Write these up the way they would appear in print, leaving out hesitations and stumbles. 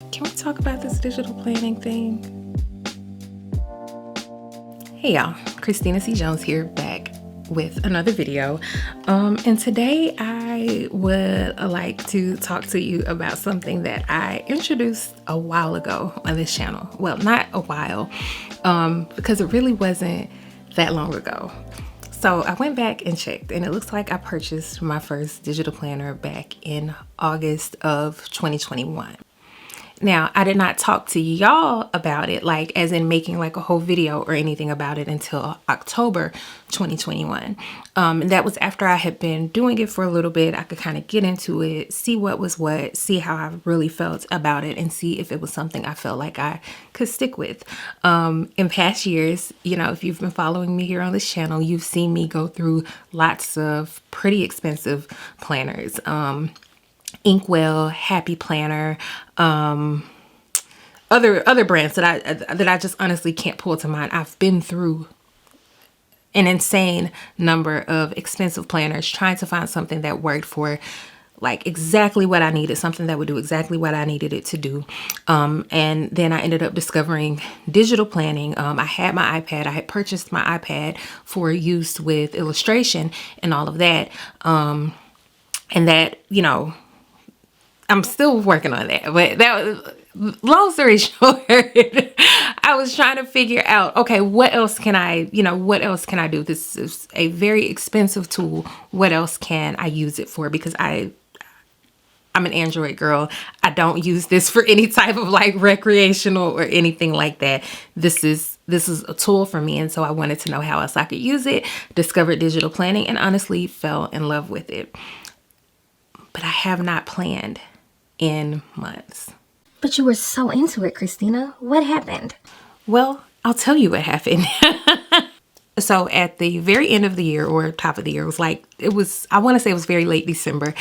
Can we talk about this digital planning thing? Hey y'all, Christina C. Jones here, back with another video. And today I would like to talk to you about something that I introduced a while ago on this channel. Well, not a while, because it really wasn't that long ago. So I went back and checked, and it looks like I purchased my first digital planner back in August of 2021. Now, I did not talk to y'all about it, like as in making like a whole video or anything about it until October 2021. And that was after I had been doing it for a little bit. I could kind of get into it, see what was what, see how I really felt about it, and see if it was something I felt like I could stick with. In past years, you know, if you've been following me here on this channel, you've seen me go through lots of pretty expensive planners. Inkwell, Happy Planner, other brands that I just honestly can't pull to mind. I've been through an insane number of expensive planners trying to find something that worked for like exactly what I needed, something that would do exactly what I needed it to do. And then I ended up discovering digital planning. I had my iPad. I had purchased my iPad for use with illustration and all of that. And that, you know, I'm still working on that, but that was, long story short, I was trying to figure out, okay, what else can I do? This is a very expensive tool. What else can I use it for? Because I'm an Android girl. I don't use this for any type of like recreational or anything like that. This is a tool for me. And so I wanted to know how else I could use it, discovered digital planning, and honestly fell in love with it. But I have not planned in months. But you were so into it, Christina. What happened? Well, I'll tell you what happened. So at the very end of the year, or top of the year, I want to say it was very late December,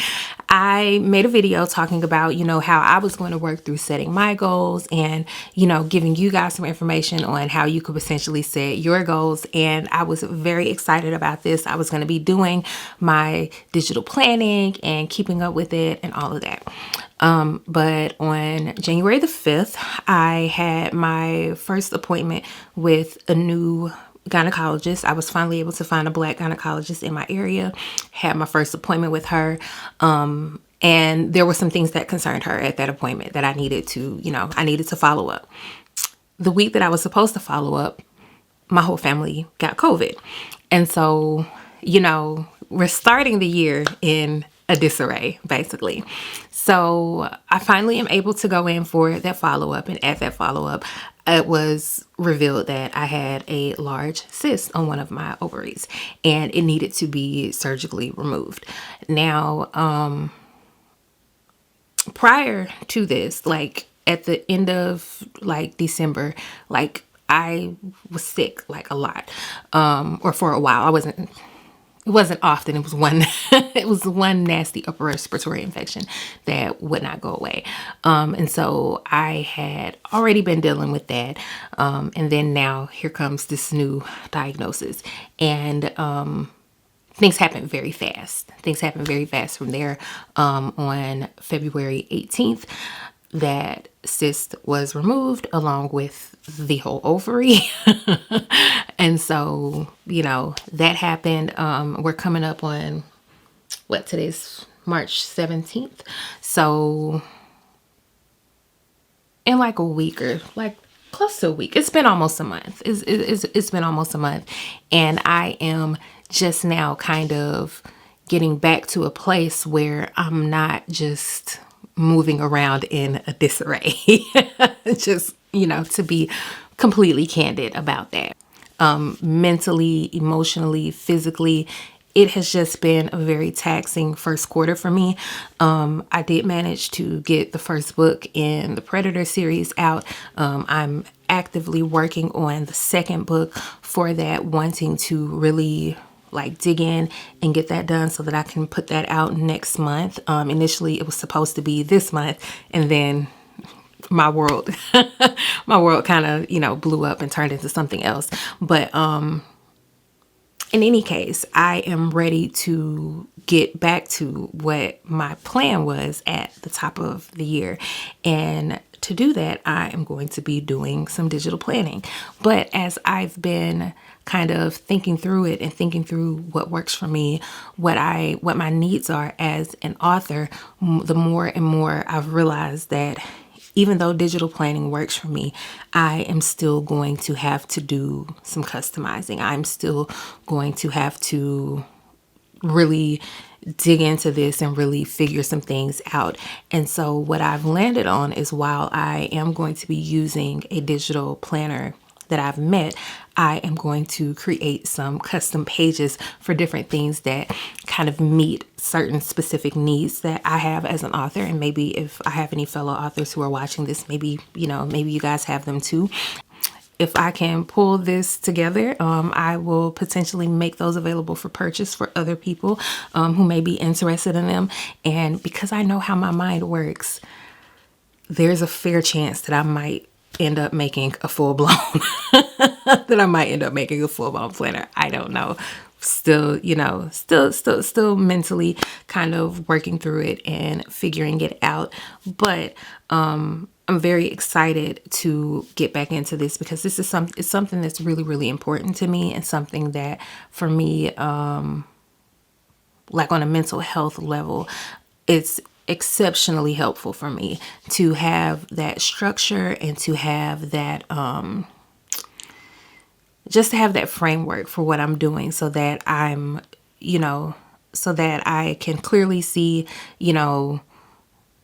I made a video talking about, you know, how I was going to work through setting my goals and, you know, giving you guys some information on how you could essentially set your goals. And I was very excited about this. I was going to be doing my digital planning and keeping up with it and all of that. But on January the 5th, I had my first appointment with a new gynecologist. I was finally able to find a Black gynecologist in my area, had my first appointment with her. And there were some things that concerned her at that appointment that I needed to follow up. The week that I was supposed to follow up, my whole family got COVID. And so, you know, we're starting the year in a disarray, basically. So I finally am able to go in for that follow-up. And at that follow-up, it was revealed that I had a large cyst on one of my ovaries and it needed to be surgically removed. Now, prior to this, like at the end of like December, like I was sick like a lot, or for a while. It wasn't often. It was one nasty upper respiratory infection that would not go away. And so I had already been dealing with that. And then now here comes this new diagnosis. And things happened very fast. Things happened very fast from there. On February 18th, that cyst was removed along with the whole ovary. And so, you know, that happened. We're coming up on today's March 17th. So in like a week, or like close to a week, it's been almost a month. It's been almost a month. And I am just now kind of getting back to a place where I'm not just moving around in a disarray. Just, you know, to be completely candid about that. Mentally, emotionally, physically, it has just been a very taxing first quarter for me. I did manage to get the first book in the Predator series out. I'm actively working on the second book for that, wanting to really like dig in and get that done so that I can put that out next month. Initially it was supposed to be this month, and then my world kind of, you know, blew up and turned into something else. But in any case, I am ready to get back to what my plan was at the top of the year. And to do that, I am going to be doing some digital planning. But as I've been kind of thinking through it and thinking through what works for me, what my needs are as an author, the more and more I've realized that even though digital planning works for me, I am still going to have to do some customizing. I'm still going to have to really dig into this and really figure some things out. And so what I've landed on is, while I am going to be using a digital planner that I've met, I am going to create some custom pages for different things that kind of meet certain specific needs that I have as an author. And maybe if I have any fellow authors who are watching this, maybe you guys have them too. If I can pull this together, I will potentially make those available for purchase for other people who may be interested in them. And because I know how my mind works, there's a fair chance that I might end up making a full-blown planner. I don't know. Still mentally kind of working through it and figuring it out. But I'm very excited to get back into this, because this is something that's really, really important to me, and something that for me, like on a mental health level, it's exceptionally helpful for me to have that structure and to have that, just to have that framework for what I'm doing, so that so that I can clearly see,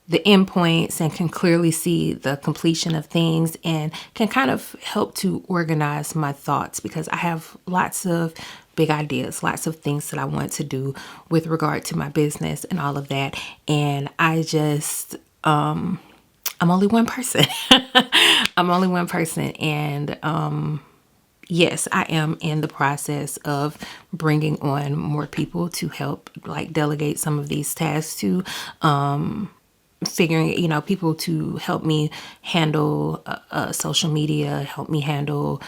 the endpoints, and can clearly see the completion of things, and can kind of help to organize my thoughts, because I have lots of big ideas, lots of things that I want to do with regard to my business and all of that. And I just, I'm only one person. I'm only one person. And, yes, I am in the process of bringing on more people to help, like, delegate some of these tasks to, figuring, people to help me handle social media, help me handle,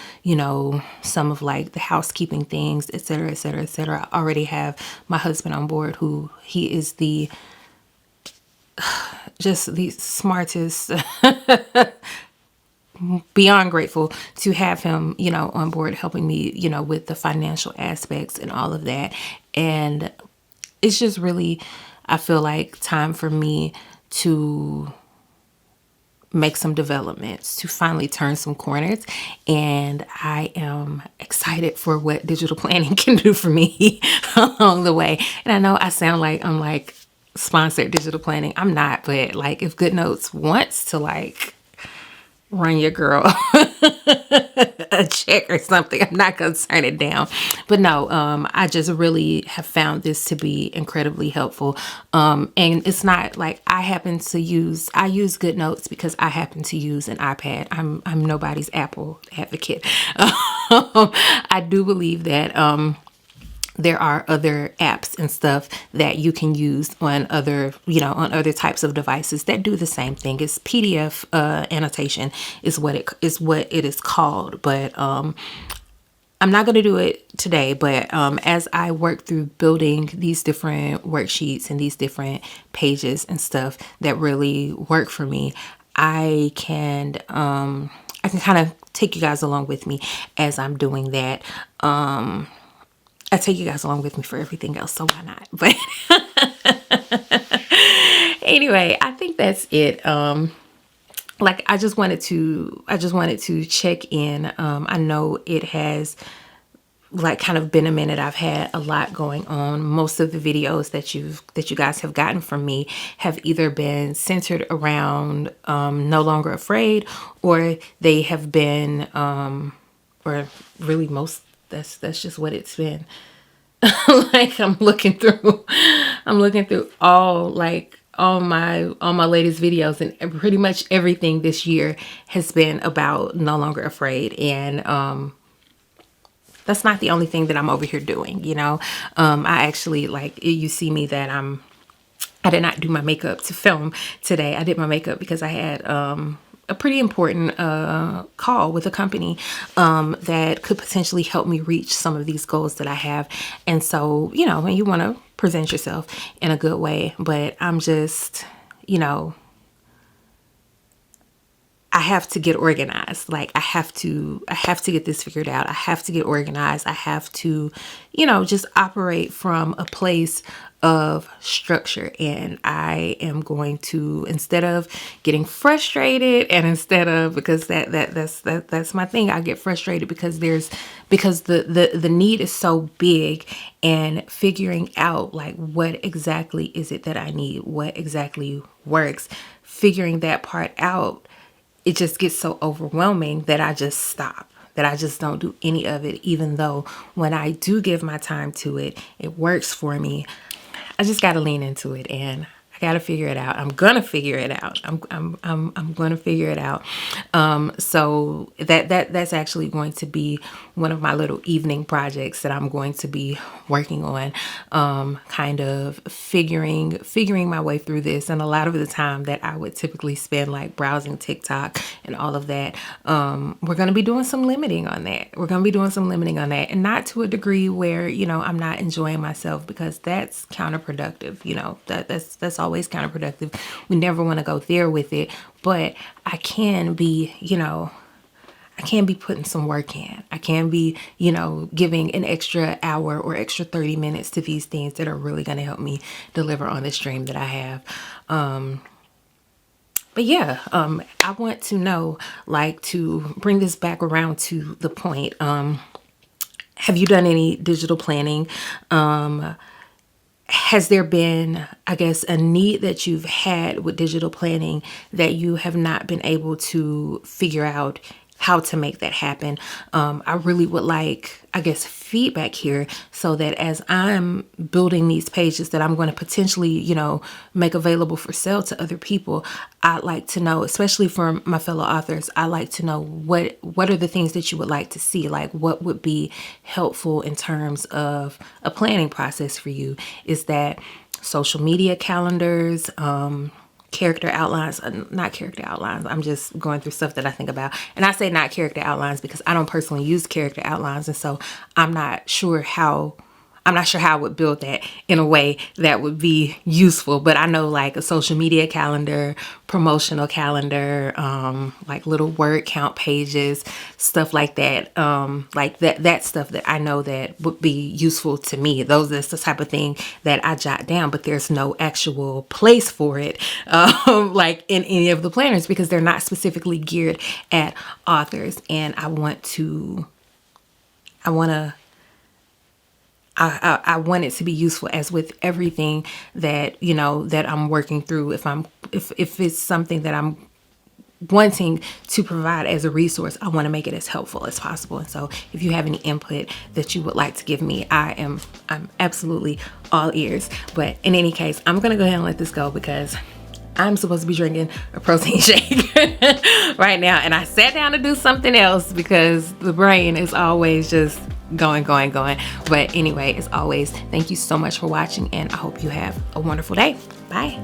some of like the housekeeping things, et cetera, et cetera, et cetera. I already have my husband on board, who he is just the smartest, beyond grateful to have him, on board, helping me, with the financial aspects and all of that. And it's just really, I feel like, time for me to make some developments, to finally turn some corners. And I am excited for what digital planning can do for me along the way. And I know I sound like I'm like sponsored digital planning. I'm not, but like, if Goodnotes wants to like run your girl a check or something, I'm not gonna turn it down. But no, I just really have found this to be incredibly helpful. And it's not like I use Goodnotes because I happen to use an iPad. I'm nobody's Apple advocate. I do believe that there are other apps and stuff that you can use on other types of devices that do the same thing. It's PDF annotation is what it is called. But I'm not going to do it today. But as I work through building these different worksheets and these different pages and stuff that really work for me, I can kind of take you guys along with me as I'm doing that. I take you guys along with me for everything else, so why not? But anyway, I think that's it. Like, I just wanted to check in. I know it has like kind of been a minute. I've had a lot going on. Most of the videos that you guys have gotten from me have either been centered around No Longer Afraid, or they have been or really most that's just what it's been. Like, I'm looking through all my latest videos, and pretty much everything this year has been about No Longer Afraid. And that's not the only thing that I'm over here doing, I actually, like, you see me that I did not do my makeup to film today. I did my makeup because I had a pretty important call with a company that could potentially help me reach some of these goals that I have. And so, when you want to present yourself in a good way, but I'm just, have to get organized. Like I have to get this figured out. I have to get organized. I have to, just operate from a place of structure. And I am going to, instead of getting frustrated, and instead of, because that's my thing, I get frustrated because the need is so big, and figuring out like what exactly is it that I need, what exactly works, figuring that part out, it just gets so overwhelming that I just stop, that I just don't do any of it, even though when I do give my time to it, it works for me. I just got to lean into it, and I got to figure it out. I'm going to figure it out. I'm going to figure it out. So that's actually going to be one of my little evening projects that I'm going to be working on, kind of figuring my way through this. And a lot of the time that I would typically spend like browsing TikTok and all of that, we're going to be doing some limiting on that. And not to a degree where, I'm not enjoying myself, because that's counterproductive. That's always counterproductive. We never want to go there with it, but I can be putting some work in. I can be, giving an extra hour or extra 30 minutes to these things that are really going to help me deliver on this dream that I have. But yeah, I want to know, like, to bring this back around to the point, have you done any digital planning? Has there been, I guess, a need that you've had with digital planning that you have not been able to figure out how to make that happen? I really would like, I guess, feedback here, so that as I'm building these pages that I'm going to potentially, make available for sale to other people, I'd like to know, especially for my fellow authors, I like to know what are the things that you would like to see, like what would be helpful in terms of a planning process for you. Is that social media calendars, character outlines, not character outlines. I'm just going through stuff that I think about. And I say not character outlines because I don't personally use character outlines. And so I'm not sure how I would build that in a way that would be useful. But I know like a social media calendar, promotional calendar, like little word count pages, stuff like that. Like that stuff that I know that would be useful to me. That's the type of thing that I jot down, but there's no actual place for it, like in any of the planners, because they're not specifically geared at authors. And I want it to be useful, as with everything that, that I'm working through. If it's something that I'm wanting to provide as a resource, I want to make it as helpful as possible. And so if you have any input that you would like to give me, I'm absolutely all ears. But in any case, I'm going to go ahead and let this go, because I'm supposed to be drinking a protein shake right now. And I sat down to do something else because the brain is always just going. But anyway, as always, thank you so much for watching, and I hope you have a wonderful day. Bye.